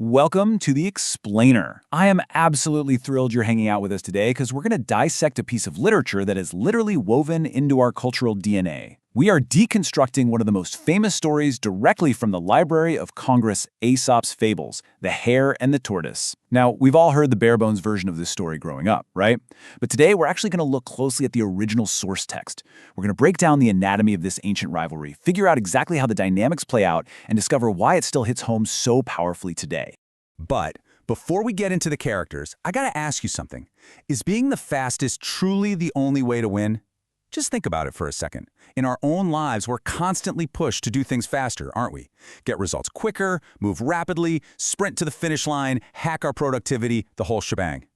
Welcome to the Explainer. I am absolutely thrilled you're hanging out with us today because we're going to dissect a piece of literature that is literally woven into our cultural DNA. We are deconstructing one of the most famous stories directly from the Library of Congress, Aesop's Fables, The Hare and the Tortoise. Now, we've all heard the bare-bones version of this story growing up, right? But today, we're actually going to look closely at the original source text. We're going to break down the anatomy of this ancient rivalry, figure out exactly how the dynamics play out, and discover why it still hits home so powerfully today. But before we get into the characters, I gotta ask you something. Is being the fastest truly the only way to win? Just think about it for a second. In our own lives, we're constantly pushed to do things faster, aren't we? Get results quicker, move rapidly, sprint to the finish line, hack our productivity, the whole shebang.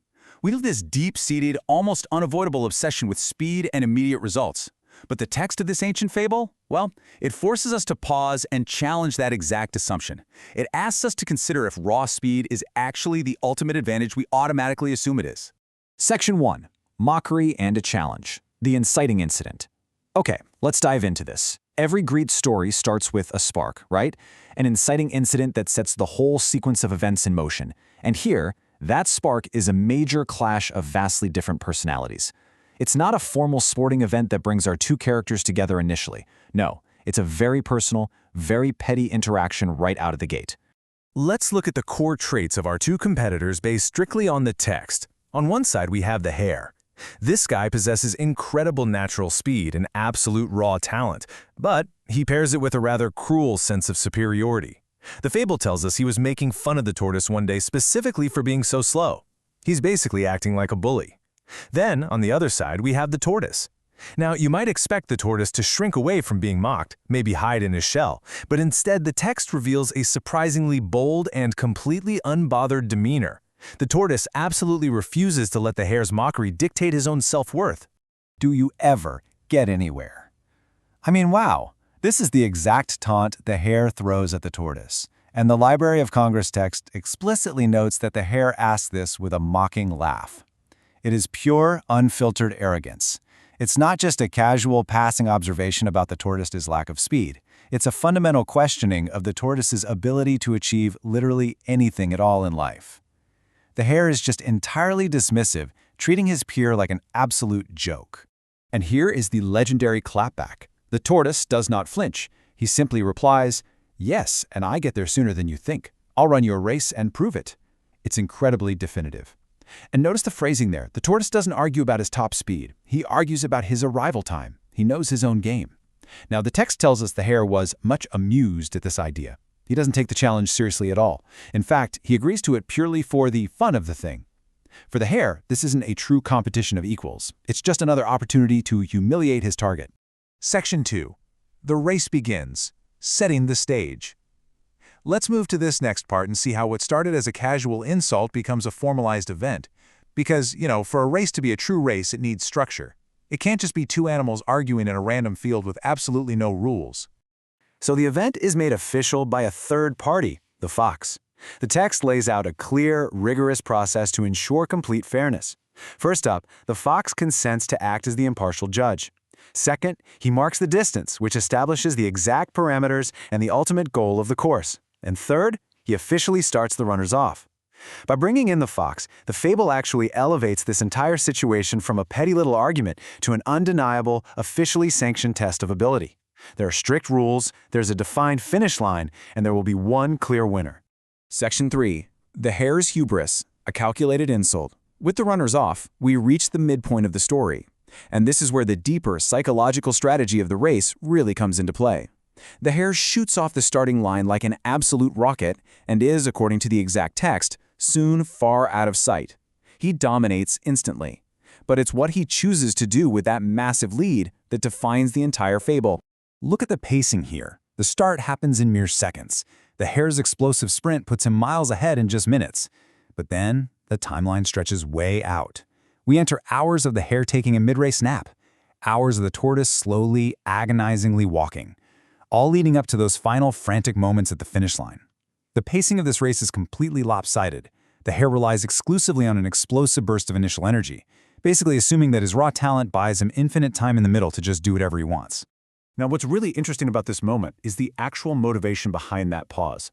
We have this deep-seated, almost unavoidable obsession with speed and immediate results. But the text of this ancient fable? Well, it forces us to pause and challenge that exact assumption. It asks us to consider if raw speed is actually the ultimate advantage we automatically assume it is. Section 1. Mockery and a challenge. The inciting incident. Okay, let's dive into this. Every great story starts with a spark, right? An inciting incident that sets the whole sequence of events in motion. And here, that spark is a major clash of vastly different personalities. It's not a formal sporting event that brings our two characters together initially. No, it's a very personal, very petty interaction right out of the gate. Let's look at the core traits of our two competitors based strictly on the text. On one side, we have the Hare. This guy possesses incredible natural speed and absolute raw talent, but he pairs it with a rather cruel sense of superiority. The fable tells us he was making fun of the tortoise one day specifically for being so slow. He's basically acting like a bully. Then, on the other side, we have the tortoise. Now, you might expect the tortoise to shrink away from being mocked, maybe hide in his shell, but instead the text reveals a surprisingly bold and completely unbothered demeanor. The tortoise absolutely refuses to let the hare's mockery dictate his own self-worth. Do you ever get anywhere? I mean, wow. This is the exact taunt the hare throws at the tortoise. And the Library of Congress text explicitly notes that the hare asks this with a mocking laugh. It is pure, unfiltered arrogance. It's not just a casual passing observation about the tortoise's lack of speed. It's a fundamental questioning of the tortoise's ability to achieve literally anything at all in life. The hare is just entirely dismissive, treating his peer like an absolute joke. And here is the legendary clapback. The tortoise does not flinch. He simply replies, "Yes, and I get there sooner than you think. I'll run your race and prove it." It's incredibly definitive. And notice the phrasing there. The tortoise doesn't argue about his top speed. He argues about his arrival time. He knows his own game. Now, the text tells us the hare was much amused at this idea. He doesn't take the challenge seriously at all. In fact, he agrees to it purely for the fun of the thing. For the hare, this isn't a true competition of equals. It's just another opportunity to humiliate his target. Section 2. The race begins, setting the stage. Let's move to this next part and see how what started as a casual insult becomes a formalized event. Because, for a race to be a true race, it needs structure. It can't just be two animals arguing in a random field with absolutely no rules. So the event is made official by a third party, the fox. The text lays out a clear, rigorous process to ensure complete fairness. First up, the fox consents to act as the impartial judge. Second, he marks the distance, which establishes the exact parameters and the ultimate goal of the course. And third, he officially starts the runners off. By bringing in the fox, the fable actually elevates this entire situation from a petty little argument to an undeniable, officially sanctioned test of ability. There are strict rules, there's a defined finish line, and there will be one clear winner. Section 3. The hare's hubris, a calculated insult. With the runners off, we reach the midpoint of the story. And this is where the deeper psychological strategy of the race really comes into play. The hare shoots off the starting line like an absolute rocket and is, according to the exact text, soon far out of sight. He dominates instantly. But it's what he chooses to do with that massive lead that defines the entire fable. Look at the pacing here. The start happens in mere seconds. The hare's explosive sprint puts him miles ahead in just minutes. But then, the timeline stretches way out. We enter hours of the hare taking a mid-race nap, hours of the tortoise slowly, agonizingly walking, all leading up to those final frantic moments at the finish line. The pacing of this race is completely lopsided. The hare relies exclusively on an explosive burst of initial energy, basically assuming that his raw talent buys him infinite time in the middle to just do whatever he wants. Now, what's really interesting about this moment is the actual motivation behind that pause.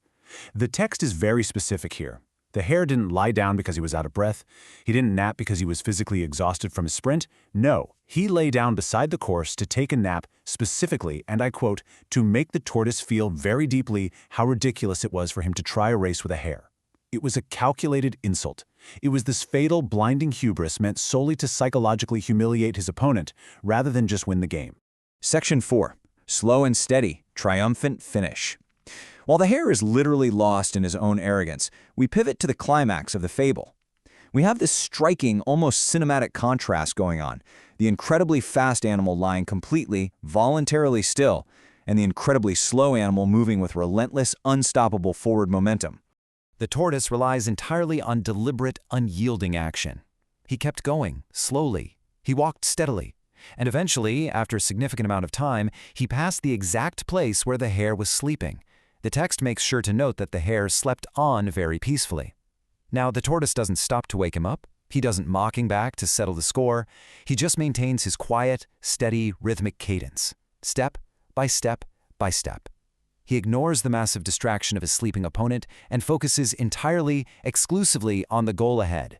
The text is very specific here. The hare didn't lie down because he was out of breath. He didn't nap because he was physically exhausted from his sprint. No, he lay down beside the course to take a nap specifically, and I quote, to make the tortoise feel very deeply how ridiculous it was for him to try a race with a hare. It was a calculated insult. It was this fatal, blinding hubris meant solely to psychologically humiliate his opponent rather than just win the game. Section 4. Slow and steady, triumphant finish. While the hare is literally lost in his own arrogance, we pivot to the climax of the fable. We have this striking, almost cinematic contrast going on, the incredibly fast animal lying completely, voluntarily still, and the incredibly slow animal moving with relentless, unstoppable forward momentum. The tortoise relies entirely on deliberate, unyielding action. He kept going, slowly. He walked steadily. And eventually, after a significant amount of time, he passed the exact place where the hare was sleeping. The text makes sure to note that the hare slept on very peacefully. Now, the tortoise doesn't stop to wake him up. He doesn't mocking back to settle the score. He just maintains his quiet, steady, rhythmic cadence, step by step by step. He ignores the massive distraction of his sleeping opponent and focuses entirely, exclusively on the goal ahead.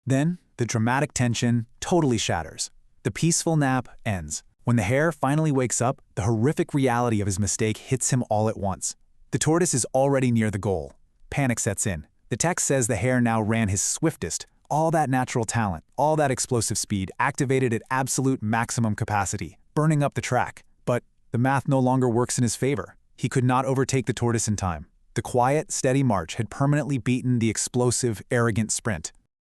Then, the dramatic tension totally shatters. The peaceful nap ends. When the hare finally wakes up, the horrific reality of his mistake hits him all at once. The tortoise is already near the goal. Panic sets in. The text says the hare now ran his swiftest. All that natural talent, all that explosive speed activated at absolute maximum capacity, burning up the track. But the math no longer works in his favor. He could not overtake the tortoise in time. The quiet, steady march had permanently beaten the explosive, arrogant sprint.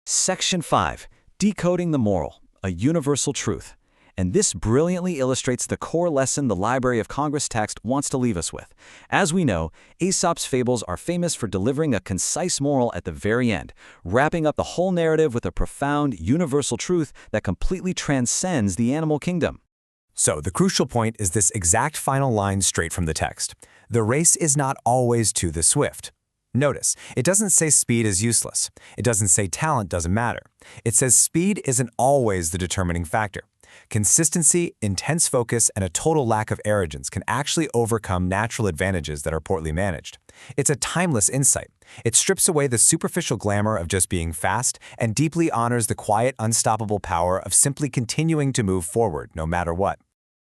Section 5. Decoding the moral, a universal truth. And this brilliantly illustrates the core lesson the Library of Congress text wants to leave us with. As we know, Aesop's fables are famous for delivering a concise moral at the very end, wrapping up the whole narrative with a profound, universal truth that completely transcends the animal kingdom. So, the crucial point is this exact final line straight from the text. The race is not always to the swift. Notice, it doesn't say speed is useless. It doesn't say talent doesn't matter. It says speed isn't always the determining factor. Consistency, intense focus, and a total lack of arrogance can actually overcome natural advantages that are poorly managed. It's a timeless insight. It strips away the superficial glamour of just being fast and deeply honors the quiet, unstoppable power of simply continuing to move forward no matter what.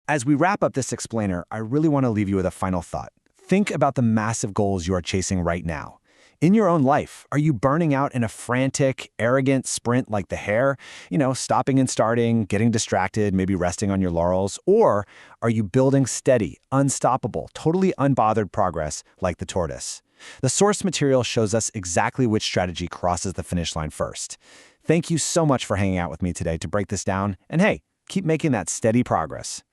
As we wrap up this explainer, I really want to leave you with a final thought. Think about the massive goals you are chasing right now. In your own life, are you burning out in a frantic, arrogant sprint like the hare? Stopping and starting, getting distracted, maybe resting on your laurels? Or are you building steady, unstoppable, totally unbothered progress like the tortoise? The source material shows us exactly which strategy crosses the finish line first. Thank you so much for hanging out with me today to break this down. And hey, keep making that steady progress.